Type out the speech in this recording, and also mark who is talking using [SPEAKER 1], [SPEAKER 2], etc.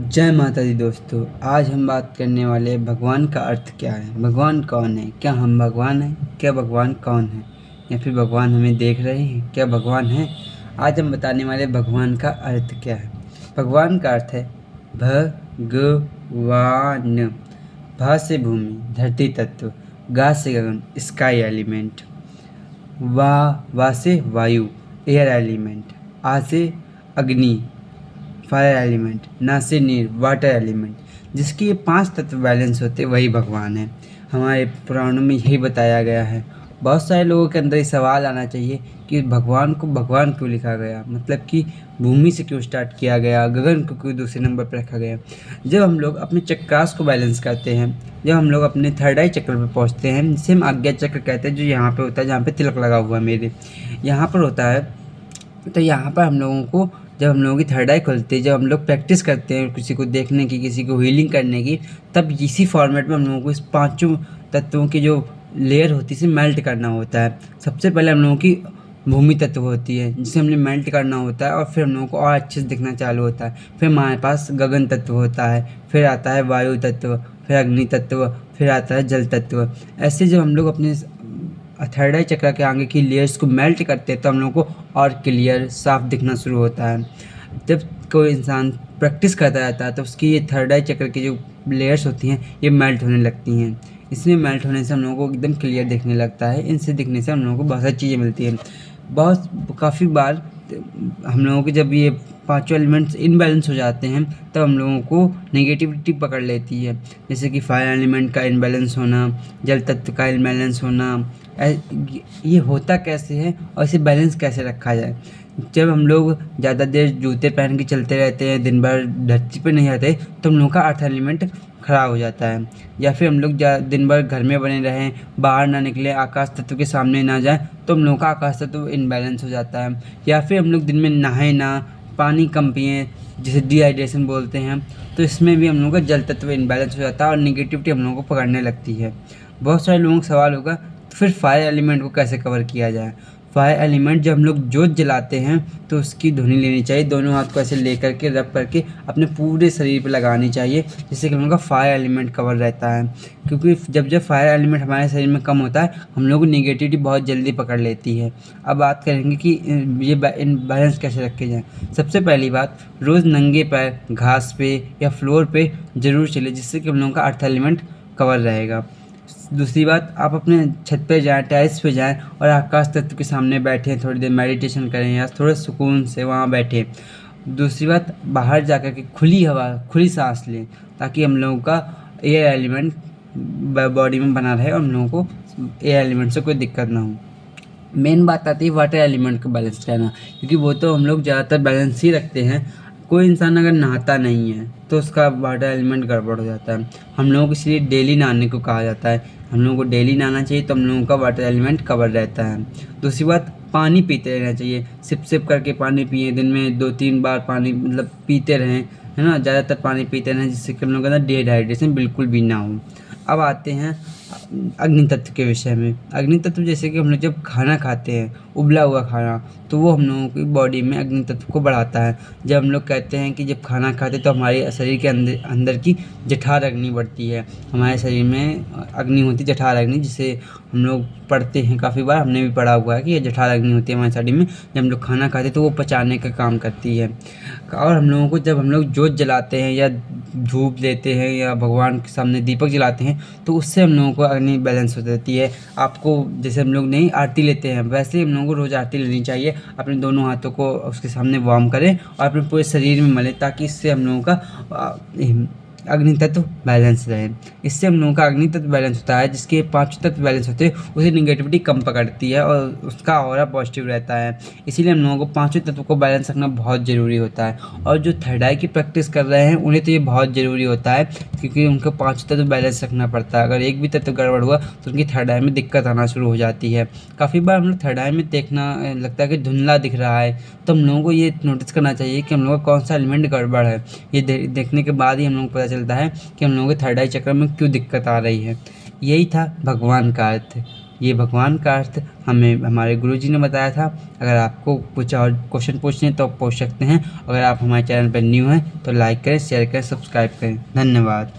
[SPEAKER 1] जय माता दी दोस्तों। आज हम बात करने वाले हैं भगवान का अर्थ क्या है। भगवान कौन है, क्या हम भगवान हैं, क्या भगवान कौन है, या फिर भगवान हमें देख रहे हैं, क्या भगवान है। आज हम बताने वाले भगवान का अर्थ क्या है। भगवान का अर्थ है भगवान। भ से भूमि धरती तत्व, गा से गगन स्काई एलिमेंट, वा से वायु एयर एलिमेंट, आ से अग्नि फायर एलिमेंट, ना से नीर वाटर एलिमेंट। जिसके ये 5 तत्व बैलेंस होते वही भगवान है। हमारे पुराणों में यही बताया गया है। बहुत सारे लोगों के अंदर ये सवाल आना चाहिए कि भगवान को भगवान क्यों लिखा गया, मतलब कि भूमि से क्यों स्टार्ट किया गया, गगन को क्यों दूसरे नंबर पर रखा गया। जब हम लोग अपने चक्रास को बैलेंस करते हैं, जब हम लोग अपने थर्ड आई चक्र पर पहुँचते हैं, जिसे हम आज्ञा चक्र कहते हैं, जो यहाँ पे होता है, जहाँ पे तिलक लगा हुआ है मेरे यहाँ पर होता है। तो यहाँ पर हम लोगों को, जब हम लोगों की थर्ड आई खुलती है, जब हम लोग प्रैक्टिस करते हैं किसी को देखने की, किसी को हीलिंग करने की, तब इसी फॉर्मेट में हम लोगों को इस 5 तत्वों की जो लेयर होती है इसे मेल्ट करना होता है। सबसे पहले हम लोगों की भूमि तत्व होती है जिसे हमने मेल्ट करना होता है, और फिर हम लोगों को और अच्छे से दिखना चालू होता है। फिर हमारे पास गगन तत्व होता है, फिर आता है वायु तत्व, फिर अग्नि तत्व, फिर आता है जल तत्व। ऐसे जब हम लोग अपने थर्ड आई चक्र के आगे की लेयर्स को मेल्ट करते हैं तो हम लोगों को और क्लियर साफ दिखना शुरू होता है। जब कोई इंसान प्रैक्टिस करता रहता है तो उसकी ये थर्ड आई चक्र की जो लेयर्स होती हैं ये मेल्ट होने लगती हैं। इसमें मेल्ट होने से हम लोगों को एकदम क्लियर दिखने लगता है। इनसे दिखने से हम लोगों को बहुत सारी चीज़ें मिलती हैं। काफ़ी बार हम लोगों के जब ये 5 एलिमेंट्स इनबैलेंस हो जाते हैं तब हम लोगों को नेगेटिविटी पकड़ लेती है। जैसे कि फायर एलिमेंट का इनबैलेंस होना, जल तत्व का इनबैलेंस होना। ये होता कैसे है और इसे बैलेंस कैसे रखा जाए। जब हम लोग ज़्यादा देर जूते पहन के चलते रहते हैं, दिन भर धरती पर नहीं रहते, तो हम लोगों का अर्थ एलिमेंट ख़राब हो जाता है। या फिर हम लोग दिन भर घर में बने रहें, बाहर ना निकलें, आकाश तत्व के सामने ना जाएं, तो हम लोगों का आकाश तत्व इनबैलेंस हो जाता है। या फिर हम लोग दिन में नहाएं ना, पानी कम पिएँ, जिसे डिहाइड्रेशन बोलते हैं, तो इसमें भी हम लोगों का जल तत्व इनबैलेंस हो जाता है और निगेटिविटी हम लोगों को पकड़ने लगती है। बहुत सारे लोगों का सवाल होगा तो फिर फायर एलिमेंट को कैसे कवर किया जाए। फायर एलिमेंट जब हम लोग जोत जलाते हैं तो उसकी धुनी लेनी चाहिए, दोनों हाथ को ऐसे लेकर के रब करके अपने पूरे शरीर पे लगानी चाहिए, जिससे कि हम लोग का फायर एलिमेंट कवर रहता है। क्योंकि जब फायर एलिमेंट हमारे शरीर में कम होता है हम लोग को निगेटिविटी बहुत जल्दी पकड़ लेती है। अब बात करेंगे कि ये बैलेंस कैसे रखे जाएँ। सबसे पहली बात, रोज़ नंगे पैर घास पे या फ्लोर पे ज़रूर चले, जिससे कि हम लोगों का अर्थ एलिमेंट कवर रहेगा। दूसरी बात, आप अपने छत पे जाएँ, टेरेस पे जाएँ और आकाश तत्व के सामने बैठें, थोड़ी देर मेडिटेशन करें या थोड़ा सुकून से वहाँ बैठें। दूसरी बात, बाहर जाकर के खुली हवा, खुली सांस लें, ताकि हम लोगों का एयर एलिमेंट बॉडी में बना रहे और हम लोगों को एयर एलिमेंट से कोई दिक्कत ना हो। मेन बात आती है वाटर एलिमेंट को बैलेंस करना, क्योंकि वो तो हम लोग ज़्यादातर बैलेंस ही रखते हैं। कोई इंसान अगर नहाता नहीं है तो उसका वाटर एलिमेंट गड़बड़ हो जाता है। हम लोगों को इसलिए डेली नहाने को कहा जाता है। हम लोगों को डेली नहाना चाहिए तो हम लोगों का वाटर एलिमेंट कवर रहता है। दूसरी बात, पानी पीते रहना चाहिए। सिप सिप करके पानी पिए, दिन में 2-3 बार पानी मतलब पीते रहें, है ना। ज़्यादातर पानी पीते रहें जिससे कि हम लोगों का डिहाइड्रेशन बिल्कुल भी ना हो। अब आते हैं अग्नि तत्व के विषय में। अग्नि तत्व जैसे कि हम लोग जब खाना खाते हैं, उबला हुआ खाना, तो वो हम लोगों की बॉडी में अग्नि तत्व को बढ़ाता है। जब हम लोग कहते हैं कि जब खाना खाते हैं तो हमारे शरीर के अंदर की जठर अग्नि बढ़ती है। हमारे शरीर में अग्नि होती है जठर अग्नि, जिसे हम लोग पढ़ते हैं, काफ़ी बार हमने भी पढ़ा हुआ है कि ये जठर अग्नि होती है हमारे शरीर में। जब हम लोग खाना खाते हैं तो वो पचाने का काम करती है। और हम लोगों को जब हम लोग जोत जलाते हैं या धूप देते हैं या भगवान के सामने दीपक जलाते हैं तो उससे हम लोगों को अग्नि बैलेंस हो जाती है। आपको जैसे हम लोग नहीं आरती लेते हैं, वैसे ही हम लोगों को रोज़ आरती लेनी चाहिए। अपने दोनों हाथों को उसके सामने वार्म करें और अपने पूरे शरीर में मलें, ताकि इससे हम लोगों का अग्नि तत्व बैलेंस रहे। इससे हम लोगों का अग्नि तत्व बैलेंस होता है। जिसके 5 तत्व बैलेंस होते हैं उसे निगेटिविटी कम पकड़ती है और उसका ऑरा पॉजिटिव रहता है। इसीलिए हम लोगों को 5 तत्व को बैलेंस रखना बहुत ज़रूरी होता है। और जो थर्ड आई की प्रैक्टिस कर रहे हैं उन्हें तो ये बहुत ज़रूरी होता है, क्योंकि उनको 5 तत्व बैलेंस रखना पड़ता है। अगर एक भी तत्व गड़बड़ हुआ तो उनकी थर्ड आई में दिक्कत आना शुरू हो जाती है। काफ़ी बार हम लोग थर्ड आई में देखना लगता है कि धुंधला दिख रहा है, तो हम लोगों को ये नोटिस करना चाहिए कि हम लोगों का कौन सा एलिमेंट गड़बड़ है। ये देखने के बाद ही हम लोग को पता चलता है कि हम लोगों के थर्ड आई चक्र में क्यों दिक्कत आ रही है। यही था भगवान का अर्थ। ये भगवान का अर्थ हमें हमारे गुरुजी ने बताया था। अगर आपको कुछ और क्वेश्चन पूछने हैं तो आप पूछ सकते हैं। अगर आप हमारे चैनल पर न्यू हैं तो लाइक करें, शेयर करें, सब्सक्राइब करें। धन्यवाद।